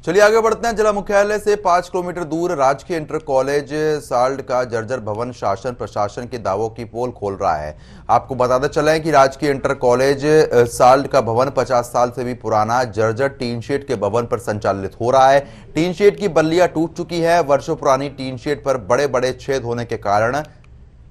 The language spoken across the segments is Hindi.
चलिए आगे बढ़ते हैं। जिला मुख्यालय से 5 किलोमीटर दूर राजकीय इंटर कॉलेज साल्ट का जर्जर भवन शासन प्रशासन के दावों की पोल खोल रहा है। आपको बताते चलें कि राजकीय इंटर कॉलेज साल्ट का भवन 50 साल से भी पुराना जर्जर टीन शेड के भवन पर संचालित हो रहा है। टीन शेड की बल्लियां टूट चुकी है। वर्षों पुरानी टीन शेड पर बड़े बड़े छेद होने के कारण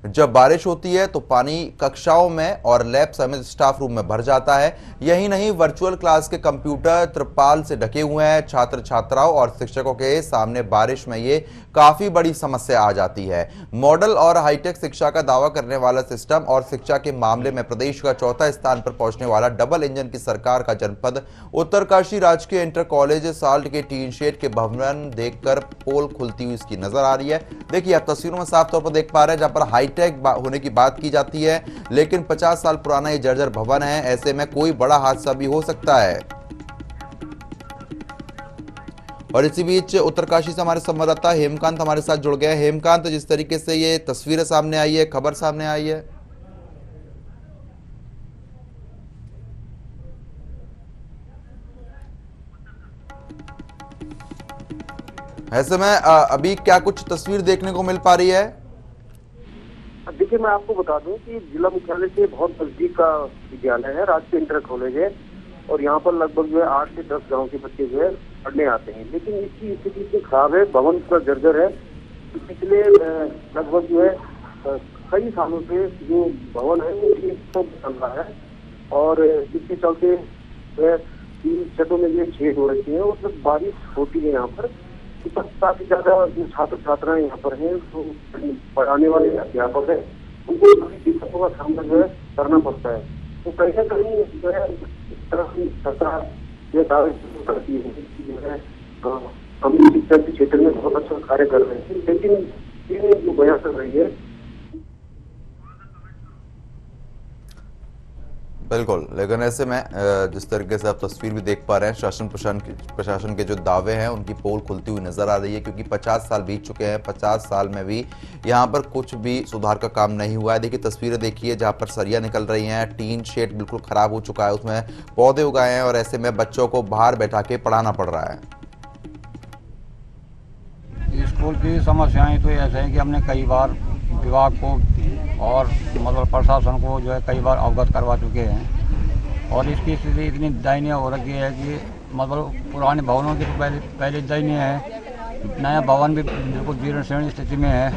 जब बारिश होती है तो पानी कक्षाओं में और लैब समेत स्टाफ रूम में भर जाता है। यही नहीं, वर्चुअल क्लास के कंप्यूटर त्रिपाल से ढके हुए हैं। छात्र छात्राओं और शिक्षकों के सामने बारिश में ये काफी बड़ी समस्या आ जाती है। मॉडल और हाईटेक शिक्षा का दावा करने वाला सिस्टम और शिक्षा के मामले में प्रदेश का चौथा स्थान पर पहुंचने वाला डबल इंजन की सरकार का जनपद उत्तरकाशी राजकीय इंटर कॉलेज साल्ट के टीन शेड के भवन देखकर पोल खुलती हुई इसकी नजर आ रही है। देखिए, आप तस्वीरों में साफ तौर पर देख पा रहे हैं, जहां पर हाईटेक होने की बात की जाती है, लेकिन 50 साल पुराना ये जर्जर भवन है। ऐसे में कोई बड़ा हादसा भी हो सकता है। और इसी बीच उत्तरकाशी से हमारे संवाददाता हेमकांत हमारे साथ जुड़ गए हैं। हेमकांत, जिस तरीके से ये तस्वीरें सामने आई है, खबर सामने आई है, ऐसे में अभी क्या कुछ तस्वीर देखने को मिल पा रही है? देखिए, मैं आपको बता दूं कि जिला मुख्यालय से बहुत नजदीक का विद्यालय है, राजकीय इंटर कॉलेज है, और यहाँ पर लगभग जो है 8 से 10 गांव के बच्चे जो है पढ़ने आते हैं। लेकिन इसकी स्थिति इतनी खराब है, भवन पूरा जर्जर है। पिछले लगभग जो है कई सालों से जो भवन है वो चल रहा है, और इसके चलते जो है 3 छतों में ये छेद हो रखी है। और जब बारिश होती है यहाँ पर तो काफी ज्यादा जो छात्र छात्राएं यहाँ पर हैं, तो पढ़ाने वाले अध्यापक हैं, उनको काफी दिक्कतों का सामना जो है करना पड़ता है। तो कहीं ना कहीं जो है इस तरह की सरकार ये दावे करती है कि जो है हम शिक्षा के क्षेत्र में बहुत अच्छा कार्य कर रहे हैं, लेकिन ये जो बयान कर रही है। बिल्कुल, लेकिन ऐसे में जिस तरीके से आप तस्वीर भी देख पा रहे हैं, शासन प्रशासन के जो दावे हैं उनकी पोल खुलती हुई नजर आ रही है, क्योंकि 50 साल बीत चुके हैं। 50 साल में भी यहाँ पर कुछ भी सुधार का काम नहीं हुआ है। देखिए, तस्वीरें देखिए, जहाँ पर सरिया निकल रही हैं, टीन शेड बिल्कुल खराब हो चुका है, उसमें पौधे उगाए हैं, और ऐसे में बच्चों को बाहर बैठा के पढ़ाना पड़ रहा है। स्कूल की समस्याएं तो ऐसे हैं कि हमने कई बार विभाग को और मतलब प्रशासन को जो है कई बार अवगत करवा चुके हैं, और इसकी स्थिति इतनी दयनीय हो रखी है कि मतलब पुराने भवनों की तो पहले दयनीय है, नया भवन भी बिल्कुल जीर्ण शीर्ण स्थिति में है,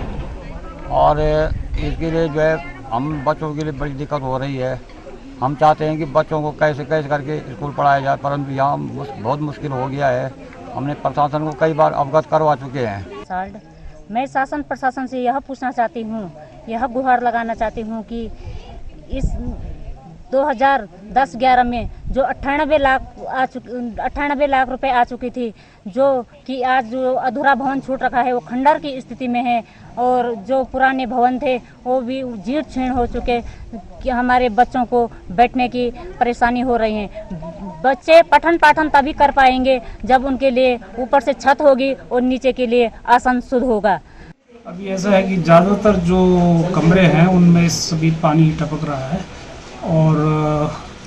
और इसके लिए जो है हम बच्चों के लिए बड़ी दिक्कत हो रही है। हम चाहते हैं कि बच्चों को कैसे कैसे करके स्कूल पढ़ाया जाए, परंतु यहाँ बहुत मुश्किल हो गया है। हमने प्रशासन को कई बार अवगत करवा चुके हैं। मैं शासन प्रशासन से यह पूछना चाहती हूँ, यह गुहार लगाना चाहती हूँ कि इस 2010-11 में जो 98 लाख रुपए आ चुकी थी, जो कि आज जो अधूरा भवन छूट रखा है वो खंडर की स्थिति में है, और जो पुराने भवन थे वो भी जीर्ण शीर्ण हो चुके, कि हमारे बच्चों को बैठने की परेशानी हो रही है। बच्चे पठन पाठन तभी कर पाएंगे जब उनके लिए ऊपर से छत होगी और नीचे के लिए आसन शुद्ध होगा। अभी ऐसा है कि ज़्यादातर जो कमरे हैं उनमें सभी पानी टपक रहा है, और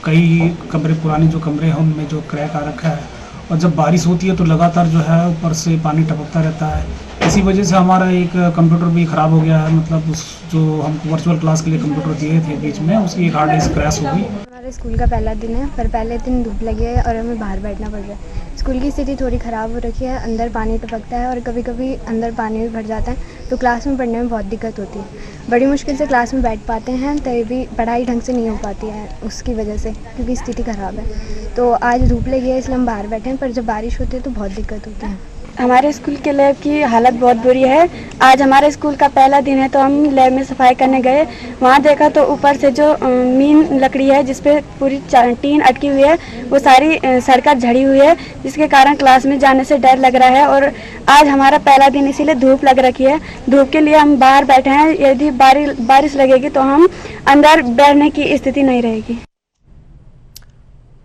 कई कमरे पुराने जो कमरे हैं उनमें जो क्रैक आ रखा है, और जब बारिश होती है तो लगातार जो है ऊपर से पानी टपकता रहता है। इसी वजह से हमारा एक कंप्यूटर भी ख़राब हो गया है, मतलब उस जो हमको वर्चुअल क्लास के लिए कंप्यूटर दिए थे बीच में, उसकी एक हार्ड डिस्क क्रैश हो गई। हमारे स्कूल का पहला दिन है, पर पहले दिन धूप लगी है और हमें बाहर बैठना पड़ रहा है। स्कूल की स्थिति थोड़ी ख़राब हो रखी है, अंदर पानी टपकता है और कभी कभी अंदर पानी भी भर जाता है, तो क्लास में पढ़ने में बहुत दिक्कत होती है। बड़ी मुश्किल से क्लास में बैठ पाते हैं, तभी भी पढ़ाई ढंग से नहीं हो पाती है उसकी वजह से, क्योंकि स्थिति ख़राब है। तो आज धूप लगी है इसलिए हम बाहर बैठे हैं, पर जब बारिश होती है तो बहुत दिक्कत होती है। हमारे स्कूल के लैब की हालत बहुत बुरी है। आज हमारे स्कूल का पहला दिन है, तो हम लैब में सफाई करने गए। वहाँ देखा तो ऊपर से जो मीन लकड़ी है जिसपे पूरी टीन अटकी हुई है, वो सारी सड़कें झड़ी हुई है, जिसके कारण क्लास में जाने से डर लग रहा है। और आज हमारा पहला दिन, इसीलिए धूप लग रखी है। धूप के लिए हम बाहर बैठे हैं। यदि बारिश लगेगी तो हम अंदर बैठने की स्थिति नहीं रहेगी।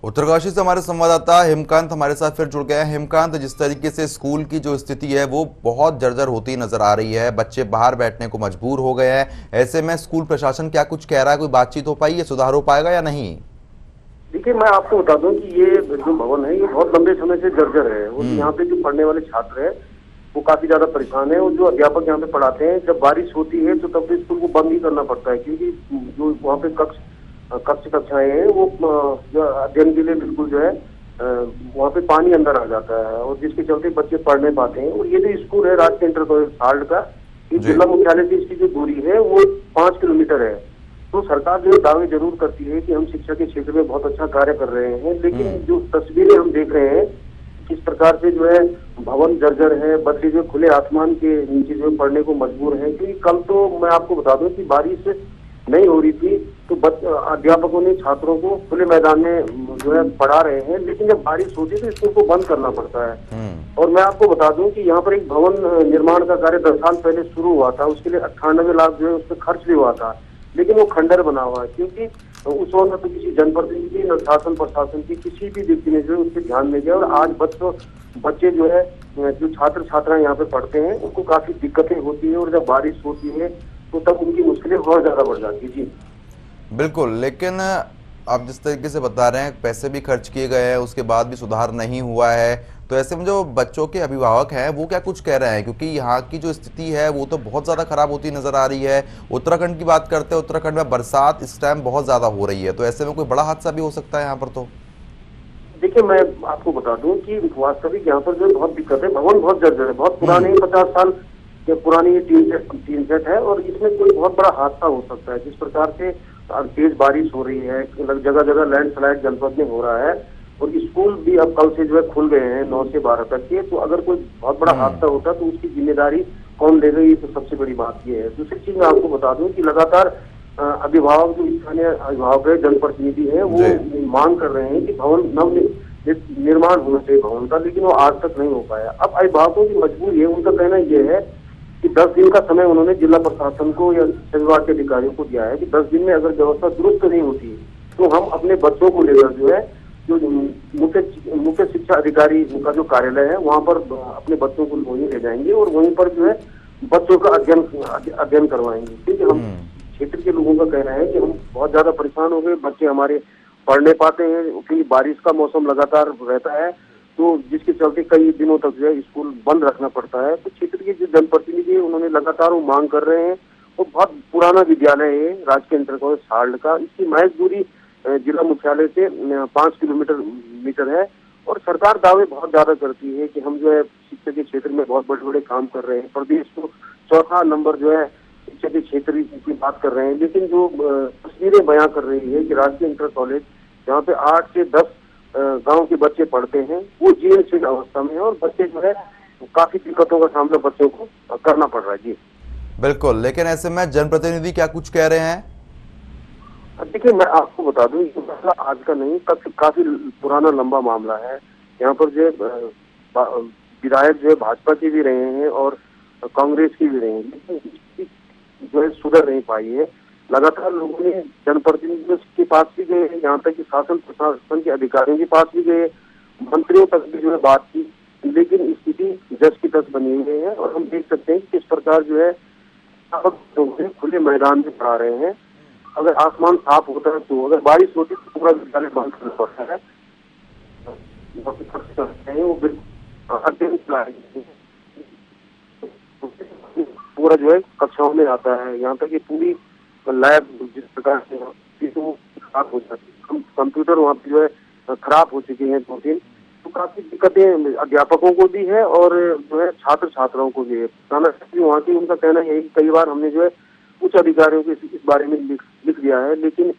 उत्तरकाशी से हमारे संवाददाता हेमकांत हमारे साथ फिर जुड़ गए हैं। हेमकांत, जिस तरीके से स्कूल की जो स्थिति है वो बहुत जर्जर होती नजर आ रही है, बच्चे बाहर बैठने को मजबूर हो गए हैं, ऐसे में स्कूल प्रशासन क्या कुछ कह रहा है? कोई बातचीत हो पाई है, सुधार हो पाएगा या नहीं? देखिए, मैं आपको बता दूं कि ये जो भवन है ये बहुत लंबे समय से जर्जर है और यहाँ पे जो पढ़ने वाले छात्र हैं वो काफी ज्यादा परेशान है और जो अध्यापक यहाँ पे पढ़ाते हैं जब बारिश होती है तो तब तो स्कूल को बंद ही करना पड़ता है, क्योंकि जो वहाँ पे कक्षाएं हैं वो जो अध्ययन के लिए बिल्कुल जो है वहाँ पे पानी अंदर आ जाता है और जिसके चलते बच्चे पढ़ नहीं पाते हैं। और ये जो स्कूल है राजकीय इंटर कॉलेज साल्ट का, ये जिला मुख्यालय से इसकी जो दूरी है वो 5 किलोमीटर है। तो सरकार जो दावे जरूर करती है कि हम शिक्षा के क्षेत्र में बहुत अच्छा कार्य कर रहे हैं, लेकिन जो तस्वीरें हम देख रहे हैं किस प्रकार से जो है भवन जर्जर है, बच्चे जो खुले आसमान के नीचे जो पढ़ने को मजबूर हैं। क्योंकि कल तो मैं आपको बता दूं कि बारिश नहीं हो रही थी तो अध्यापकों ने छात्रों को खुले मैदान में जो है पढ़ा रहे हैं, लेकिन जब बारिश होती है तो स्कूल को बंद करना पड़ता है। और मैं आपको बता दूं कि यहाँ पर एक भवन निर्माण का कार्य 10 साल पहले शुरू हुआ था, उसके लिए 98 लाख जो है उस पर खर्च भी हुआ था, लेकिन वो खंडर बना हुआ है क्योंकि उस वक्त तो किसी जनप्रतिनिधि न शासन प्रशासन की किसी भी व्यक्ति ने जो है उस पर ध्यान नहीं दिया। और आज बच्चे जो है जो छात्र छात्राएं यहाँ पे पढ़ते हैं उनको काफी दिक्कतें होती है और जब बारिश होती है तो तब उनकी मुश्किलें और ज्यादा बढ़ जाती है। जी बिल्कुल, लेकिन आप जिस तरीके से बता रहे हैं पैसे भी खर्च किए गए हैं उसके बाद भी सुधार नहीं हुआ है, तो ऐसे में जो बच्चों के अभिभावक हैं वो क्या कुछ कह रहे हैं? क्योंकि यहाँ की जो स्थिति है वो तो बहुत ज़्यादा खराब होती नजर आ रही है। उत्तराखंड की बात करते हैं, उत्तराखंड में बरसात इस टाइम बहुत ज़्यादा हो रही है, तो ऐसे में कोई बड़ा हादसा भी हो सकता है यहाँ पर। तो देखिए, मैं आपको बता दूं कि वास्तविक यहाँ पर जो बहुत दिक्कत है, भवन बहुत जर्जर है, बहुत पुराने 50 साल के पुरानी ये टीन सेट है और इसमें कोई बहुत बड़ा हादसा हो सकता है। जिस प्रकार से तेज बारिश हो रही है, जगह जगह लैंडस्लाइड जनपद में हो रहा है और स्कूल भी अब कल से जो है खुल गए हैं 9 से 12 तक के, तो अगर कोई बहुत बड़ा हादसा होता तो उसकी जिम्मेदारी कौन लेगा, ये तो सबसे बड़ी बात ये है। दूसरी चीज मैं आपको बता दूं कि लगातार अभिभावक जो स्थानीय अभिभावक है, जनप्रतिनिधि है, वो मांग कर रहे हैं कि भवन नव निर्माण होना चाहिए भवन का, लेकिन वो आज तक नहीं हो पाया। अब अभिभावकों की मजबूरी है, उनका कहना यह है कि 10 दिन का समय उन्होंने जिला प्रशासन को या विभाग के अधिकारियों को दिया है कि 10 दिन में अगर व्यवस्था दुरुस्त नहीं होती तो हम अपने बच्चों को लेकर जो है जो मुख्य शिक्षा अधिकारी का जो कार्यालय है वहाँ पर अपने बच्चों को वहीं ले जाएंगे और वहीं पर जो है बच्चों का अध्ययन करवाएंगे। क्योंकि हम क्षेत्र के लोगों का कहना है कि हम बहुत ज्यादा परेशान हो गए, बच्चे हमारे पढ़ नहीं पाते हैं क्योंकि बारिश का मौसम लगातार रहता है, तो जिसके चलते कई दिनों तक जो है स्कूल बंद रखना पड़ता है। तो क्षेत्र के जो जनप्रतिनिधि है उन्होंने लगातार वो मांग कर रहे हैं और बहुत पुराना विद्यालय है राजकीय इंटर कॉलेज साल्ट का, इसकी महज दूरी जिला मुख्यालय से 5 किलोमीटर है और सरकार दावे बहुत ज्यादा करती है कि हम जो है शिक्षा के क्षेत्र में बहुत बड़े बड़े काम कर रहे हैं, प्रदेश को 4था नंबर जो है शिक्षा के क्षेत्र की बात कर रहे हैं, लेकिन जो तस्वीरें बयां कर रही है कि राजकीय इंटर कॉलेज जहाँ पे 8 से 10 गांव के बच्चे पढ़ते हैं वो जीर्ण शीर्ण अवस्था में है और बच्चे जो है काफी दिक्कतों का सामना बच्चों को करना पड़ रहा है। जी बिल्कुल, लेकिन ऐसे में जनप्रतिनिधि क्या कुछ कह रहे हैं? देखिए, मैं आपको बता दूं ये मामला आज का नहीं, काफी पुराना लंबा मामला है। यहाँ पर जो विधायक जो है भाजपा के भी रहे हैं और कांग्रेस की भी रहे हैं, लेकिन जो है सुधर नहीं पाई है। लगातार लोगों ने जनप्रतिनिधियों के पास भी गए, यहाँ तक कि शासन प्रशासन के अधिकारियों के पास भी गए, मंत्रियों तक भी जो है बात की, लेकिन स्थिति जस की तस बनी हुई है। और हम देख सकते हैं कि किस प्रकार जो है खुले मैदान में पढ़ा रहे हैं। अगर आसमान साफ होता है तो अगर बारिश होती तो पूरा विद्यालय बंद करना पड़ता है, वो पूरा जो है कक्षाओं में आता है। यहाँ तक कि पूरी लैब जिस प्रकार से खराब हो जाती है, कंप्यूटर वहाँ पे जो है खराब हो चुके हैं 2-3, तो काफी दिक्कतें अध्यापकों को भी है और जो है छात्र छात्राओं को भी है। वहाँ की उनका कहना है कि कई बार हमने जो है उच्च अधिकारियों को इस बारे में लिख दिया है, लेकिन